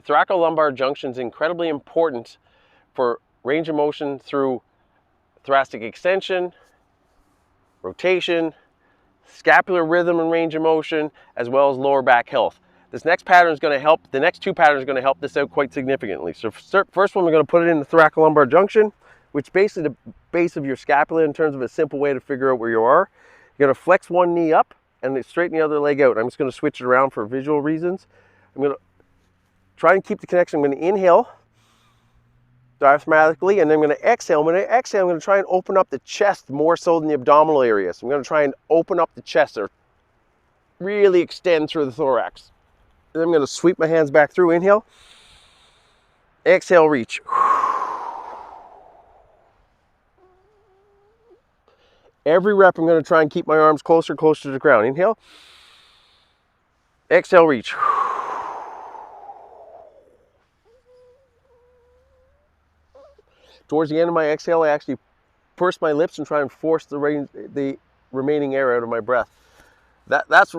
thoracolumbar junction is incredibly important for range of motion through thoracic extension, rotation, scapular rhythm and range of motion, as well as lower back health. This next pattern is going to help, the next two patterns are going to help this out quite significantly. So first one, we're going to put it in the thoracolumbar junction, which is basically the base of your scapula in terms of a simple way to figure out where you are. You're going to flex one knee up and straighten the other leg out. I'm just going to switch it around for visual reasons. I'm going to try and keep the connection. I'm going to inhale diaphragmatically, and then I'm going to exhale. When I exhale, I'm going to try and open up the chest more so than the abdominal area. So I'm going to try and open up the chest or really extend through the thorax. And then I'm going to sweep my hands back through. Inhale, exhale, reach. Every rep, I'm going to try and keep my arms closer to the ground. Inhale, exhale, reach. Towards the end of my exhale, I actually purse my lips and try and force the remaining air out of my breath. That's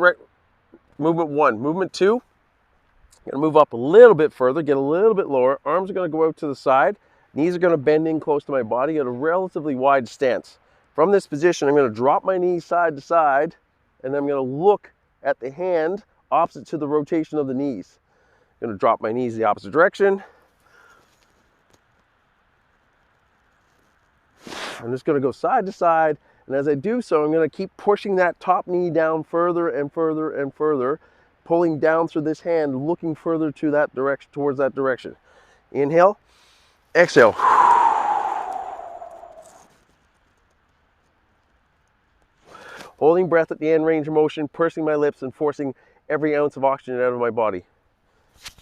movement one. Movement two, I'm going to move up a little bit further, get a little bit lower. Arms are going to go out to the side. Knees are going to bend in close to my body at a relatively wide stance. From this position, I'm going to drop my knees side to side, and I'm going to look at the hand opposite to the rotation of the knees. I'm going to drop my knees the opposite direction. I'm just going to go side to side, and as I do so, I'm going to keep pushing that top knee down further and further and further, pulling down through this hand, looking further to that direction, towards that direction. Inhale, exhale. Holding breath at the end range of motion, pursing my lips and forcing every ounce of oxygen out of my body.